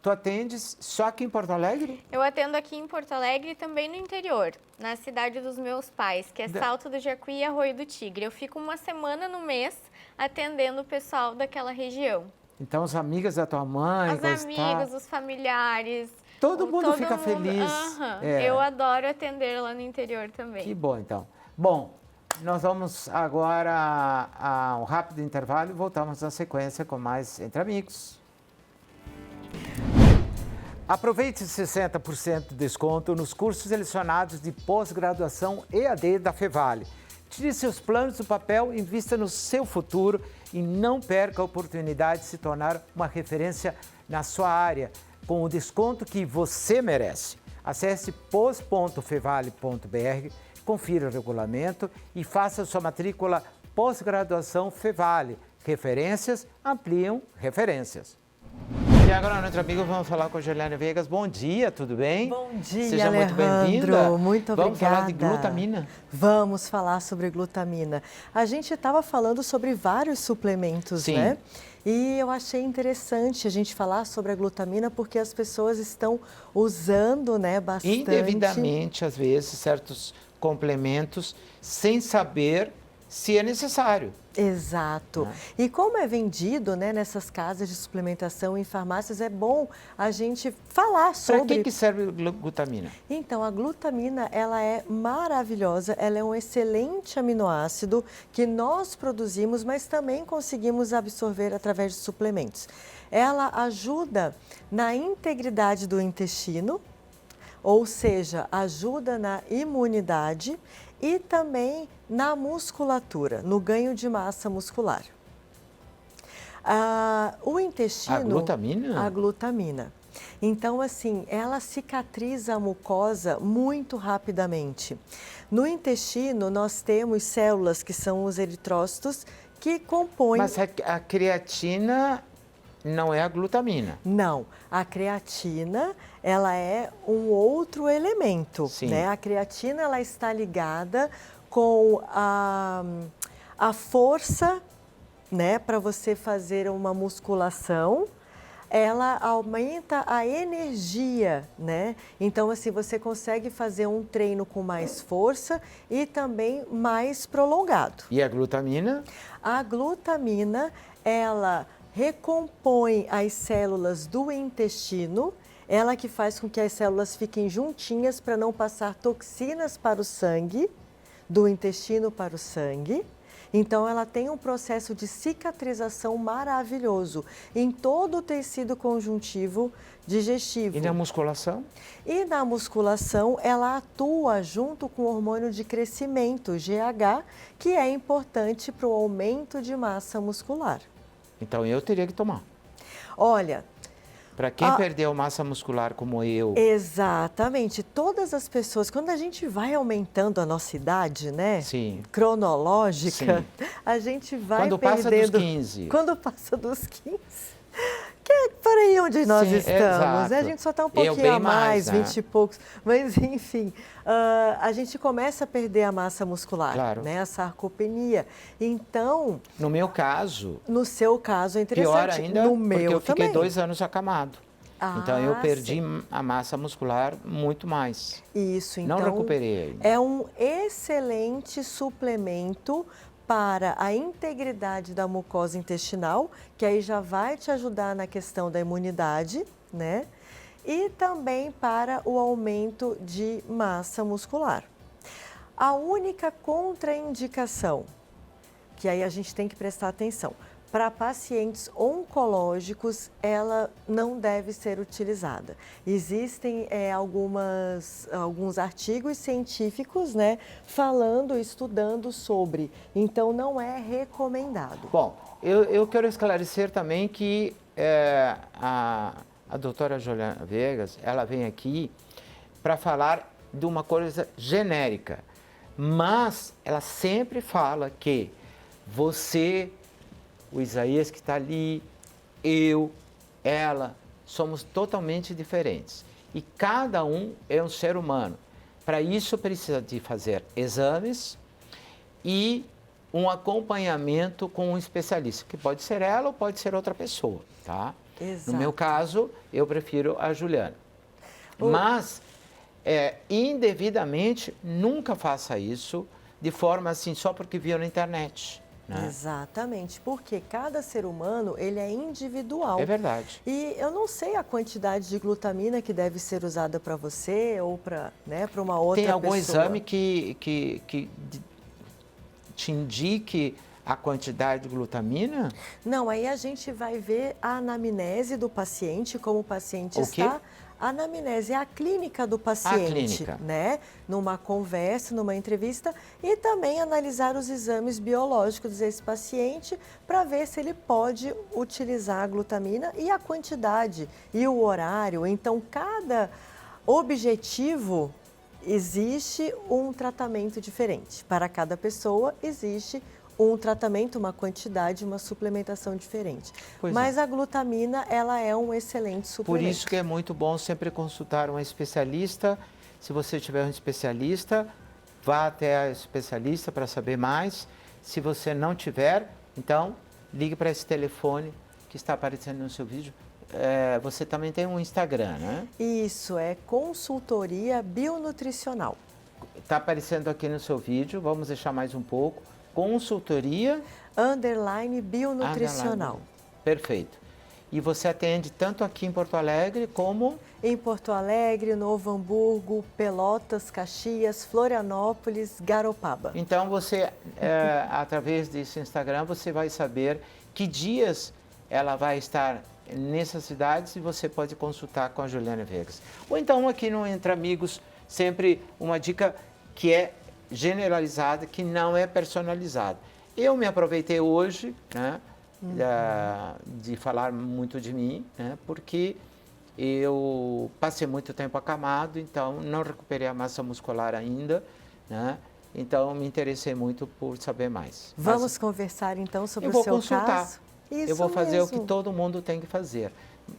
Tu atendes só aqui em Porto Alegre? Eu atendo aqui em Porto Alegre e também no interior, na cidade dos meus pais, que é Salto do Jacuí e Arroio do Tigre. Eu fico uma semana no mês atendendo o pessoal daquela região. Então, as amigas da tua mãe... Os amigos, os familiares. Todo mundo fica feliz. Aham. É. Eu adoro atender lá no interior também. Que bom, então. Bom, nós vamos agora a um rápido intervalo e voltamos na sequência com mais Entre Amigos. Aproveite 60% de desconto nos cursos selecionados de pós-graduação EAD da Fevale. Tire seus planos do papel, invista no seu futuro e não perca a oportunidade de se tornar uma referência na sua área, com o desconto que você merece. Acesse pos.fevale.br, confira o regulamento e faça sua matrícula pós-graduação Fevale. Referências ampliam referências. E agora, nosso amigo, vamos falar com a Juliana Vegas. Bom dia, tudo bem? Bom dia, Seja muito bem-vinda. Alejandro. Muito obrigada. Vamos falar de glutamina? Vamos falar sobre glutamina. A gente estava falando sobre vários suplementos, Sim. né? E eu achei interessante a gente falar sobre a glutamina porque as pessoas estão usando, né, bastante. Indevidamente, às vezes, certos complementos sem saber se é necessário. Exato. E como é vendido, né, nessas casas de suplementação em farmácias, é bom a gente falar sobre... Para que serve a glutamina? Então, a glutamina, ela é maravilhosa, ela é um excelente aminoácido que nós produzimos, mas também conseguimos absorver através de suplementos. Ela ajuda na integridade do intestino, ou seja, ajuda na imunidade e também na musculatura, no ganho de massa muscular. O intestino... A glutamina? A glutamina. Então, assim, ela cicatriza a mucosa muito rapidamente. No intestino, nós temos células que são os eritrócitos que compõem... Mas a creatina não é a glutamina. Não, a creatina, ela é um outro elemento, Sim. né? A creatina, ela está ligada com a força, né, para você fazer uma musculação. Ela aumenta a energia, né? Então, assim, você consegue fazer um treino com mais força e também mais prolongado. E a glutamina? A glutamina, ela recompõe as células do intestino, ela que faz com que as células fiquem juntinhas para não passar toxinas para o sangue, do intestino para o sangue. Então, ela tem um processo de cicatrização maravilhoso em todo o tecido conjuntivo digestivo. E na musculação? E na musculação, ela atua junto com o hormônio de crescimento, GH, que é importante para o aumento de massa muscular. Então, eu teria que tomar. Olha... Para quem perdeu massa muscular como eu. Exatamente. Todas as pessoas, quando a gente vai aumentando a nossa idade, né? Sim. Cronológica, Sim. a gente vai quando perdendo... Quando passa dos 15. Quando passa dos 15. Que é por aí onde nós estamos. Exato. A gente só está um pouquinho a mais, né? 20 e poucos. Mas, enfim, a gente começa a perder a massa muscular, claro. né? A sarcopenia. Então... No meu caso... No seu caso é interessante. Pior ainda, no meu porque eu fiquei também. 2 anos acamado. Então, eu perdi a massa muscular muito mais. Isso, então... Não recuperei. É um excelente suplemento para a integridade da mucosa intestinal, que aí já vai te ajudar na questão da imunidade, né? E também para o aumento de massa muscular. A única contraindicação, que aí a gente tem que prestar atenção, para pacientes oncológicos, ela não deve ser utilizada. Existem alguns artigos científicos, né, falando, estudando sobre, então não é recomendado. Bom, eu quero esclarecer também que a doutora Juliana Viegas, ela vem aqui para falar de uma coisa genérica, mas ela sempre fala que você... O Isaías que está ali, eu, ela, somos totalmente diferentes. E cada um é um ser humano. Para isso precisa de fazer exames e um acompanhamento com um especialista, que pode ser ela ou pode ser outra pessoa, tá? Exato. No meu caso, eu prefiro a Juliana. Mas, indevidamente, nunca faça isso de forma assim, só porque viu na internet. Né? Exatamente, porque cada ser humano, ele é individual. É verdade. E eu não sei a quantidade de glutamina que deve ser usada para você ou para uma outra pessoa. Tem algum exame que te indique a quantidade de glutamina? Não, aí a gente vai ver a anamnese do paciente, como o paciente está... A anamnese é a clínica do paciente, né? Numa conversa, numa entrevista, e também analisar os exames biológicos desse paciente para ver se ele pode utilizar a glutamina e a quantidade e o horário. Então, cada objetivo existe um tratamento diferente. Para cada pessoa existe um tratamento, uma quantidade, uma suplementação diferente. Mas a glutamina, ela é um excelente suplemento. Por isso que é muito bom sempre consultar um especialista. Se você tiver um especialista, vá até a especialista para saber mais. Se você não tiver, então ligue para esse telefone que está aparecendo no seu vídeo. Você também tem um Instagram, né? Isso, é consultoria bionutricional. Está aparecendo aqui no seu vídeo, vamos deixar mais um pouco. Consultoria... _bionutricional. Perfeito. E você atende tanto aqui em Porto Alegre como... Em Porto Alegre, Novo Hamburgo, Pelotas, Caxias, Florianópolis, Garopaba. Então você, através desse Instagram, você vai saber que dias ela vai estar nessas cidades e você pode consultar com a Juliana Viegas. Ou então aqui no Entre Amigos, sempre uma dica que é generalizada, que não é personalizada. Eu me aproveitei hoje, né, de falar muito de mim, né, porque eu passei muito tempo acamado, então não recuperei a massa muscular ainda, né, então me interessei muito por saber mais. Vamos conversar então sobre o seu caso? Isso eu vou fazer mesmo. o que todo mundo tem que fazer.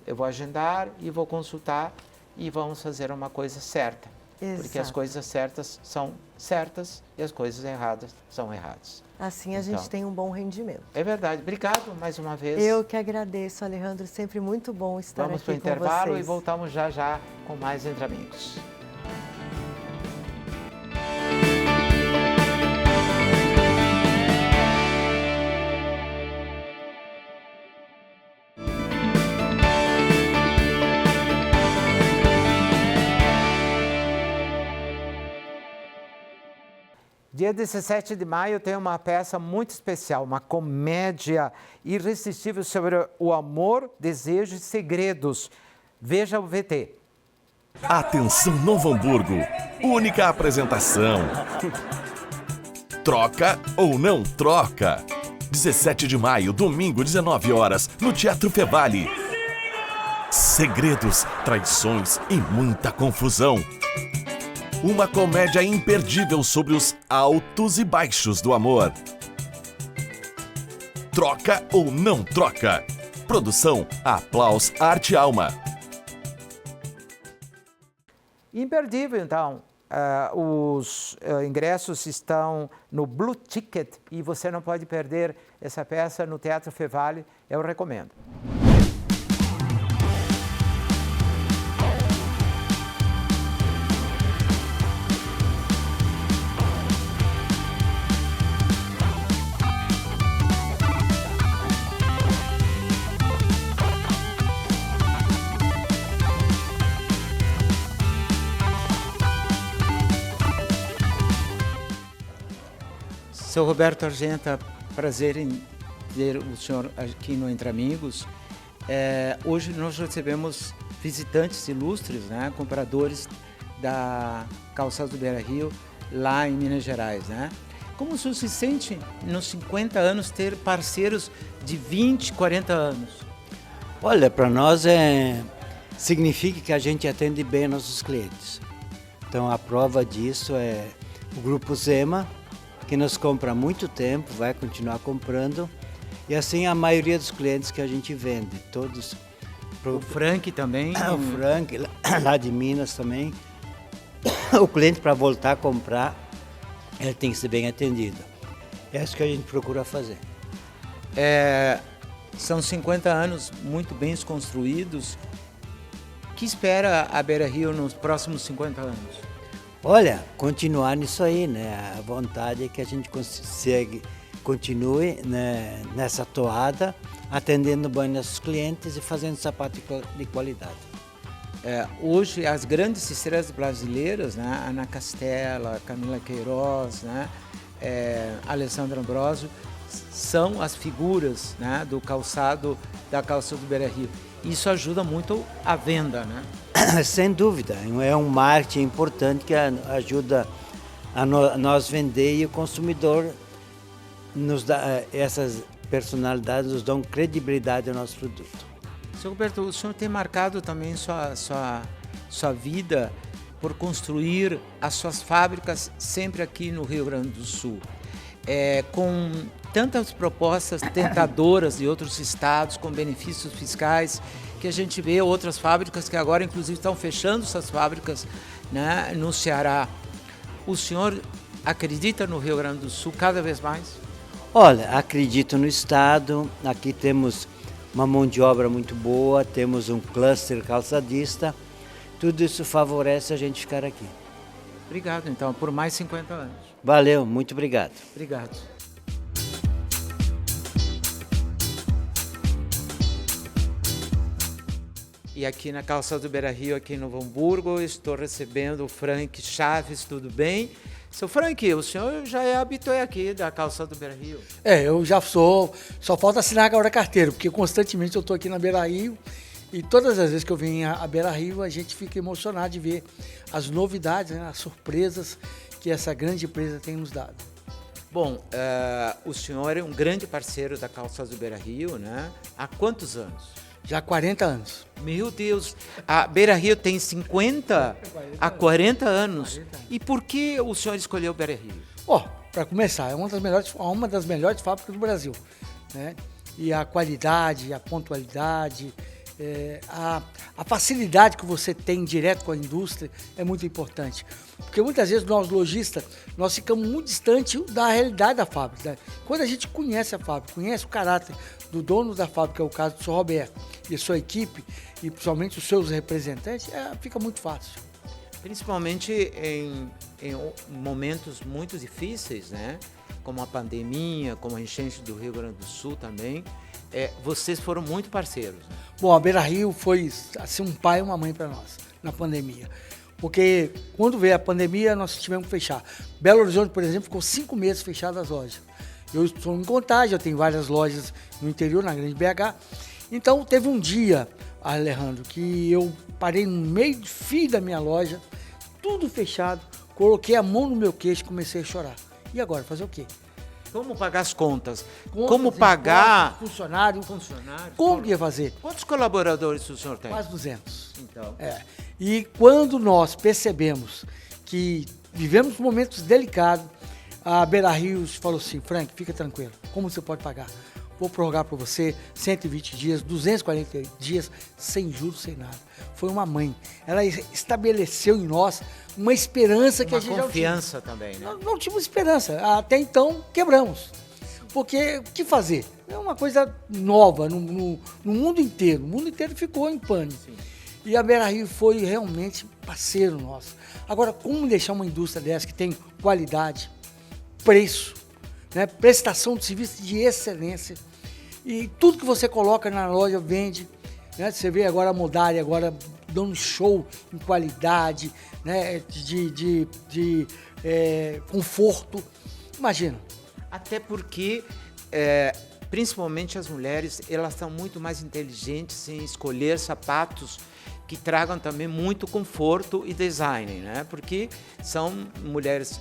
Eu vou agendar e vou consultar e vamos fazer uma coisa certa. Exato. Porque as coisas certas são certas e as coisas erradas são erradas. Assim a gente tem um bom rendimento. É verdade. Obrigado mais uma vez. Eu que agradeço, Alejandro. Sempre muito bom estar aqui com vocês. Vamos para o intervalo e voltamos já com mais Entre Amigos. Dia 17 de maio tem uma peça muito especial, uma comédia irresistível sobre o amor, desejos e segredos. Veja o VT. Atenção Novo Hamburgo, única apresentação. Troca ou não troca? 17 de maio, domingo, 19 horas, no Teatro Fevale. segredos, traições e muita confusão. Uma comédia imperdível sobre os altos e baixos do amor. Troca ou não troca? Produção Aplaus Arte Alma. Imperdível, então. Os ingressos estão no Blue Ticket e você não pode perder essa peça no Teatro Fevale. Eu recomendo. Seu Roberto Argenta, prazer em ter o senhor aqui no Entre Amigos. Hoje nós recebemos visitantes ilustres, né, compradores da Calçados do Beira-Rio, lá em Minas Gerais. Né? Como o senhor se sente nos 50 anos ter parceiros de 20, 40 anos? Olha, para nós significa que a gente atende bem nossos clientes. Então a prova disso é o Grupo Zema, que nos compra há muito tempo, vai continuar comprando. E assim a maioria dos clientes que a gente vende, todos. O Frank também? O Frank, lá de Minas também. O cliente, para voltar a comprar, ele tem que ser bem atendido. É isso que a gente procura fazer. São 50 anos muito bem construídos. O que espera a Beira-Rio nos próximos 50 anos? Olha, continuar nisso aí, né? A vontade é que a gente continue, né, nessa toada, atendendo bem nossos clientes e fazendo sapato de qualidade. Hoje, as grandes estrelas brasileiras, né, Ana Castela, Camila Queiroz, né, Alessandra Ambrosio, são as figuras, né, do calçado, da Calçado do Beira-Rio. Isso ajuda muito a venda, né? Sem dúvida, é um marketing importante que ajuda a nós vender e o consumidor nos dá, essas personalidades nos dão credibilidade ao nosso produto. Seu Roberto, o senhor tem marcado também sua vida por construir as suas fábricas sempre aqui no Rio Grande do Sul. Com tantas propostas tentadoras de outros estados, com benefícios fiscais, que a gente vê outras fábricas que agora inclusive estão fechando suas fábricas, né, no Ceará. O senhor acredita no Rio Grande do Sul cada vez mais? Olha, acredito no estado, aqui temos uma mão de obra muito boa, temos um cluster calçadista, tudo isso favorece a gente ficar aqui. Obrigado, então, por mais 50 anos. Valeu, muito obrigado. Obrigado. E aqui na Calçada do Beira-Rio, aqui em Novo Hamburgo, estou recebendo o Frank Chaves, tudo bem? Seu Frank, o senhor já é habitué aqui da Calçada do Beira-Rio? Eu já sou, só falta assinar agora a carteira, porque constantemente eu estou aqui na Beira-Rio e todas as vezes que eu venho a Beira-Rio a gente fica emocionado de ver as novidades, né, as surpresas que essa grande empresa tem nos dado. Bom, o senhor é um grande parceiro da Calçada do Beira-Rio, né? Há quantos anos? Já há 40 anos. Meu Deus, a Beira-Rio tem 50 a 40 anos. E por que o senhor escolheu Beira-Rio? Para começar, é uma das melhores fábricas do Brasil, né? E a qualidade, a pontualidade, a facilidade que você tem direto com a indústria é muito importante. Porque muitas vezes nós lojistas, nós ficamos muito distantes da realidade da fábrica, né? Quando a gente conhece a fábrica, conhece o caráter do dono da fábrica, que é o caso do Sr. Roberto, e a sua equipe, e principalmente os seus representantes, fica muito fácil. Principalmente em momentos muito difíceis, né? Como a pandemia, como a enchente do Rio Grande do Sul também, vocês foram muito parceiros. Né? Bom, a Beira-Rio foi assim, um pai e uma mãe para nós, na pandemia. Porque quando veio a pandemia, nós tivemos que fechar. Belo Horizonte, por exemplo, ficou 5 meses fechado as lojas. Eu estou em Contagem, eu tenho várias lojas no interior, na Grande BH. Então, teve um dia, Alejandro, que eu parei no meio do fio da minha loja, tudo fechado, coloquei a mão no meu queixo e comecei a chorar. E agora, fazer o quê? Como pagar as contas? Contas, Como pagar impostos, funcionário. funcionários? Como que ia fazer? Quantos colaboradores o senhor tem? Quase 200. Então. E quando nós percebemos que vivemos momentos delicados, a Beira Rio falou assim, Frank, fica tranquilo, como você pode pagar? Vou prorrogar para você 120 dias, 240 dias, sem juros, sem nada. Foi uma mãe. Ela estabeleceu em nós uma esperança que a gente Uma confiança também, né? não tínhamos esperança. Até então, quebramos. Porque o que fazer? É uma coisa nova no mundo inteiro. O mundo inteiro ficou em pânico. Sim. E a Beira Rio foi realmente parceiro nosso. Agora, como deixar uma indústria dessa que tem qualidade, preço, né, prestação de serviço de excelência, e tudo que você coloca na loja vende, né? Você vê agora a Modari agora dando show em qualidade, né, de conforto. Imagina. Até porque, principalmente as mulheres, elas são muito mais inteligentes em escolher sapatos que tragam também muito conforto e design, né? Porque são mulheres,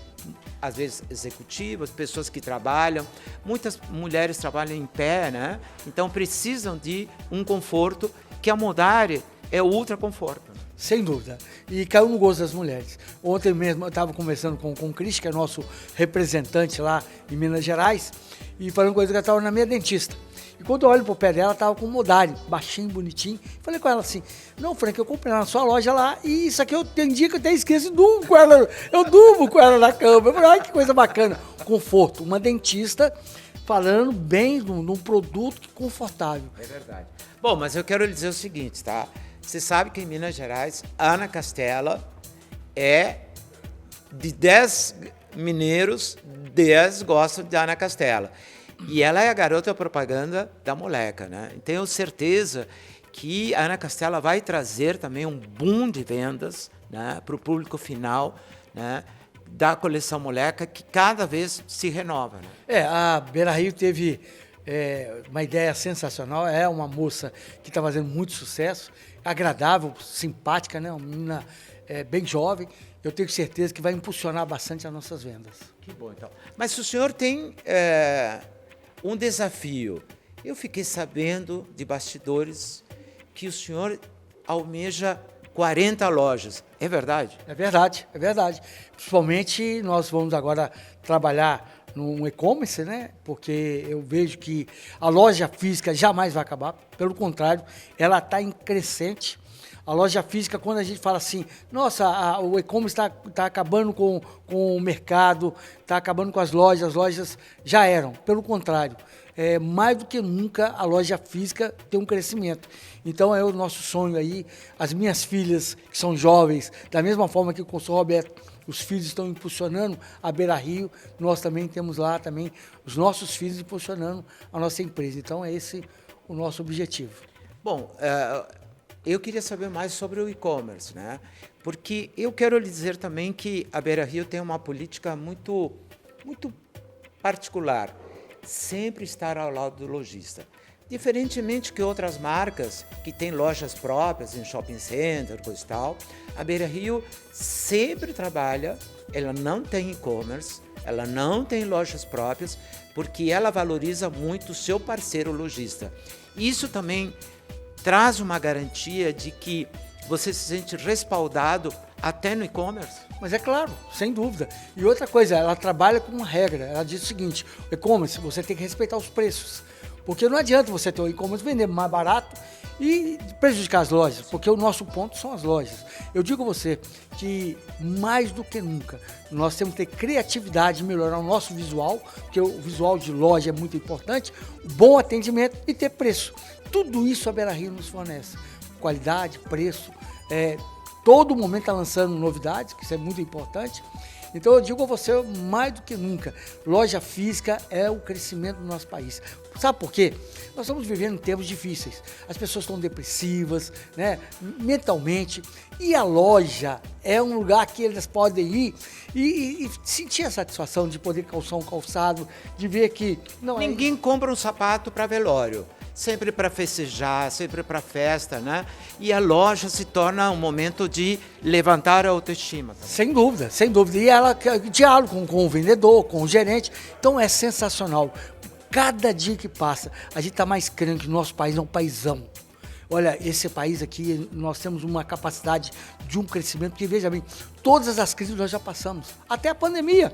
às vezes, executivas, pessoas que trabalham. Muitas mulheres trabalham em pé, né? Então precisam de um conforto que a Modari é ultra conforto. Sem dúvida. E caiu no gosto das mulheres. Ontem mesmo eu estava conversando com o Cris, que é nosso representante lá em Minas Gerais, e falando coisa que ela estava na minha dentista. E quando eu olho pro pé dela, ela estava com um Modari, baixinho, bonitinho. Falei com ela assim, não, Frank, eu comprei na sua loja lá, e isso aqui eu tenho dia que eu até esqueço e durmo com ela. Eu durmo com ela na cama. Eu falei, ai, que coisa bacana. Conforto. Uma dentista falando bem de um produto confortável. É verdade. Bom, mas eu quero lhe dizer o seguinte, tá? Você sabe que em Minas Gerais, Ana Castela é de 10 mineiros, 10 gostam de Ana Castela. E ela é a garota propaganda da moleca, né? Tenho certeza que a Ana Castela vai trazer também um boom de vendas, né, para o público final, né, da coleção moleca, que cada vez se renova. Né? A Beira Rio teve uma ideia sensacional. É uma moça que está fazendo muito sucesso, agradável, simpática, né? Uma menina bem jovem. Eu tenho certeza que vai impulsionar bastante as nossas vendas. Que bom, então. Mas se o senhor tem um desafio, eu fiquei sabendo de bastidores que o senhor almeja 40 lojas. É verdade? É verdade, é verdade. Principalmente nós vamos agora trabalhar no e-commerce, né? Porque eu vejo que a loja física jamais vai acabar. Pelo contrário, ela está em crescente. A loja física, quando a gente fala assim, nossa, o e-commerce está acabando com o mercado, está acabando com as lojas já eram. Pelo contrário, mais do que nunca a loja física tem um crescimento. Então é o nosso sonho aí, as minhas filhas, que são jovens, da mesma forma que com o senhor Roberto, os filhos estão impulsionando a Beira Rio, nós também temos lá também os nossos filhos impulsionando a nossa empresa. Então é esse o nosso objetivo. Bom, eu queria saber mais sobre o e-commerce, né? Porque eu quero lhe dizer também que a Beira Rio tem uma política muito particular, sempre estar ao lado do lojista. Diferentemente que outras marcas que têm lojas próprias em shopping center, coisa e tal, a Beira Rio sempre trabalha, ela não tem e-commerce, ela não tem lojas próprias, porque ela valoriza muito o seu parceiro lojista. Isso também traz uma garantia de que você se sente respaldado até no e-commerce? Mas é claro, sem dúvida. E outra coisa, ela trabalha com uma regra. Ela diz o seguinte, o e-commerce, você tem que respeitar os preços. Porque não adianta você ter o e-commerce vender mais barato e prejudicar as lojas, porque o nosso ponto são as lojas. Eu digo a você que, mais do que nunca, nós temos que ter criatividade, melhorar o nosso visual, porque o visual de loja é muito importante, bom atendimento e ter preço. Tudo isso a Beira Rio nos fornece. Qualidade, preço, todo momento está lançando novidades, que isso é muito importante. Então eu digo a você, mais do que nunca, loja física é o crescimento do nosso país. Sabe por quê? Nós estamos vivendo em tempos difíceis. As pessoas estão depressivas, né, mentalmente, e a loja é um lugar que eles podem ir e sentir a satisfação de poder calçar um calçado, de ver que... Ninguém compra um sapato para velório. sempre para festejar, sempre para festa, né? E a loja se torna um momento de levantar a autoestima também. Sem dúvida, sem dúvida. E ela diálogo com o vendedor, com o gerente. Então é sensacional. Cada dia que passa, a gente está mais crendo que o nosso país é um paizão. Olha, esse país aqui, nós temos uma capacidade de um crescimento, porque veja bem, todas as crises nós já passamos. Até a pandemia,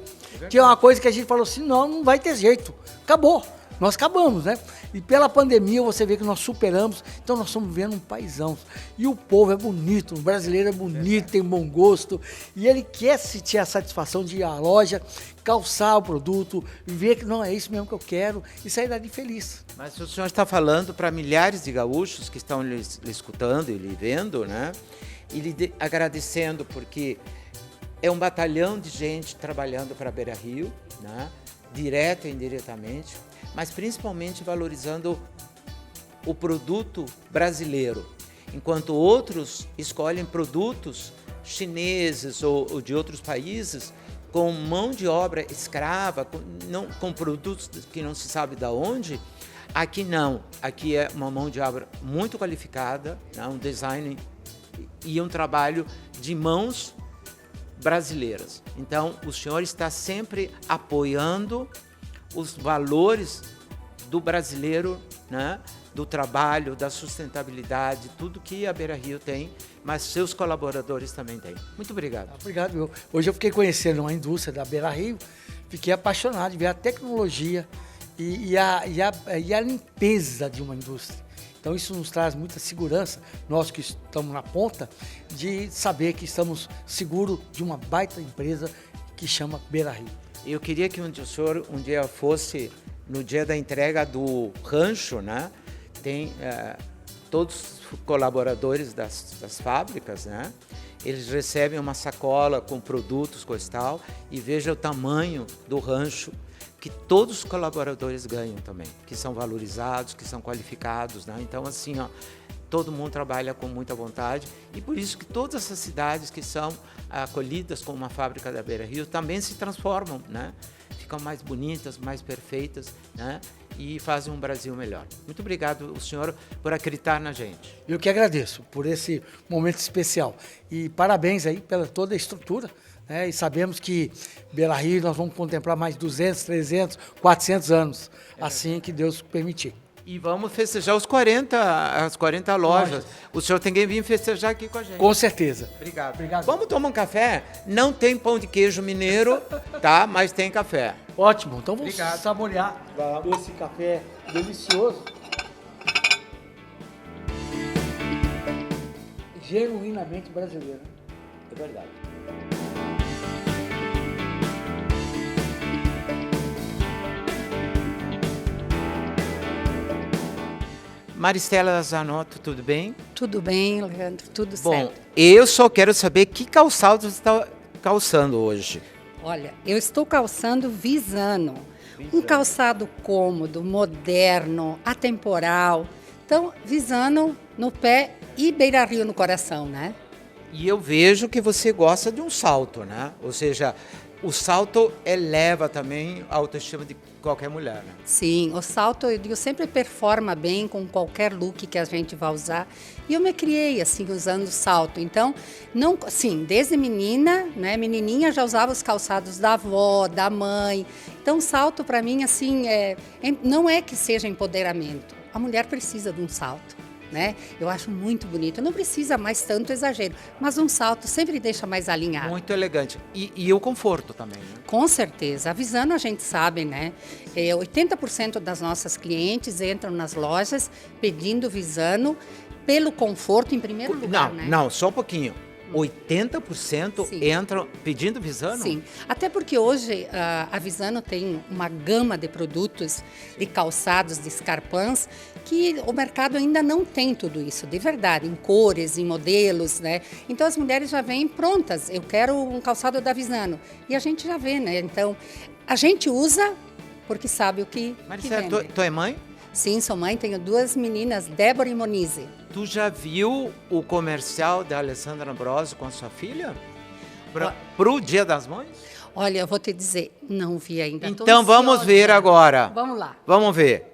que é uma coisa que a gente falou assim, não vai ter jeito. Acabou. Nós acabamos, né? E pela pandemia você vê que nós superamos, então nós estamos vivendo um paizão. E o povo é bonito, o brasileiro é bonito, tem bom gosto, e ele quer sentir a satisfação de ir à loja, calçar o produto, ver que não é isso mesmo que eu quero e sair dali feliz. Mas o senhor está falando para milhares de gaúchos que estão lhe escutando e lhe vendo, né? E lhe agradecendo, porque é um batalhão de gente trabalhando para a Beira Rio, né? Direto e indiretamente, mas principalmente valorizando o produto brasileiro, enquanto outros escolhem produtos chineses ou de outros países com mão de obra escrava, com produtos que não se sabe de onde. Aqui não, aqui é uma mão de obra muito qualificada, né? Um design e um trabalho de mãos brasileiras. Então, o senhor está sempre apoiando os valores do brasileiro, né? Do trabalho, da sustentabilidade, tudo que a Beira Rio tem, mas seus colaboradores também têm. Muito obrigado. Obrigado, meu. Hoje eu fiquei conhecendo a indústria da Beira Rio, fiquei apaixonado de ver a tecnologia e a limpeza de uma indústria. Então isso nos traz muita segurança, nós que estamos na ponta, de saber que estamos seguros de uma baita empresa que chama Beira Rio. Eu queria que o senhor um dia fosse no dia da entrega do rancho, né? Tem todos os colaboradores das fábricas, né? Eles recebem uma sacola com produtos, coisa e tal, e veja o tamanho do rancho que todos os colaboradores ganham também, que são valorizados, que são qualificados, né? Então, assim, ó, todo mundo trabalha com muita vontade e por isso que todas essas cidades que são acolhidas com uma fábrica da Beira Rio também se transformam, né? Ficam mais bonitas, mais perfeitas, né? E fazem um Brasil melhor. Muito obrigado, o senhor, por acreditar na gente. Eu que agradeço por esse momento especial e parabéns aí pela toda a estrutura. E sabemos que Beira Rio nós vamos contemplar mais 200, 300, 400 anos, assim que Deus permitir. E vamos festejar as 40 lojas. O senhor tem que vir festejar aqui com a gente. Com certeza. Obrigado. Vamos tomar um café? Não tem pão de queijo mineiro, tá? Mas tem café. Ótimo. Então vamos saborear esse café delicioso. Genuinamente brasileiro. É verdade. Maristela Zanotto, tudo bem? Tudo bem, Leandro, tudo certo. Bom, eu só quero saber que calçado você está calçando hoje. Olha, eu estou calçando Visano. Um calçado cômodo, moderno, atemporal. Então, Visano no pé e Beira Rio no coração, né? E eu vejo que você gosta de um salto, né? Ou seja, o salto eleva também a autoestima de qualquer mulher, né? Sim, o salto, eu digo, sempre performa bem com qualquer look que a gente vai usar. E eu me criei, assim, usando salto. Então, não, sim, desde menina, né? Menininha já usava os calçados da avó, da mãe. Então, salto, para mim, assim, não é que seja empoderamento. A mulher precisa de um salto. Né? Eu acho muito bonito. Não precisa mais tanto exagero, mas um salto sempre deixa mais alinhado. Muito elegante. E o conforto também, né? Com certeza. A Visano a gente sabe, né? 80% das nossas clientes entram nas lojas pedindo Visano pelo conforto em primeiro lugar, né? Não, só um pouquinho. 80% Sim. entram pedindo Visano? Sim, até porque hoje a Visano tem uma gama de produtos, de calçados, de escarpãs, que o mercado ainda não tem tudo isso, de verdade, em cores, em modelos, né? Então as mulheres já vêm prontas, eu quero um calçado da Visano, e a gente já vê, né? Então a gente usa porque sabe o que Maristela, tu é mãe? Sim, sou mãe, tenho 2 meninas, Débora e Monize. Tu já viu o comercial da Alessandra Ambrosio com a sua filha? Pro Dia das Mães? Olha, eu vou te dizer, não vi ainda. Então vamos ver agora. Vamos lá. Vamos ver.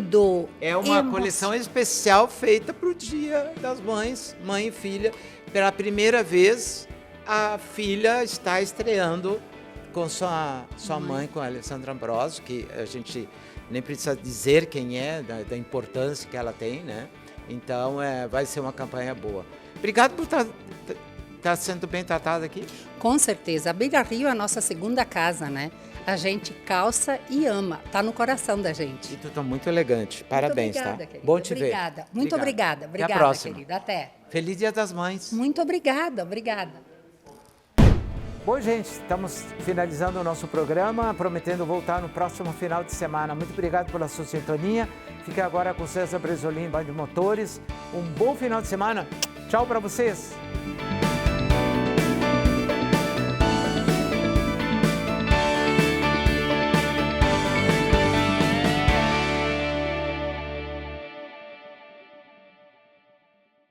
lindo! É uma coleção especial feita para o Dia das Mães, mãe e filha. Pela primeira vez, a filha está estreando com sua mãe, com a Alessandra Ambrosio, que a gente nem precisa dizer quem é, da importância que ela tem, né? Então, vai ser uma campanha boa. Obrigado por estar sendo bem tratada aqui. Com certeza. A Beira Rio é a nossa segunda casa, né? A gente calça e ama. Tá no coração da gente. E tu tá muito elegante. Parabéns, muito obrigada, tá? querida. Bom te ver. Obrigada. Muito obrigada. Obrigada, Até a próxima. querida. Até. Feliz Dia das Mães. Muito obrigada. Obrigada. Bom, gente, estamos finalizando o nosso programa, prometendo voltar no próximo final de semana. Muito obrigado pela sua sintonia. Fique agora com César Bresolim, Band Motores. Um bom final de semana. Tchau para vocês.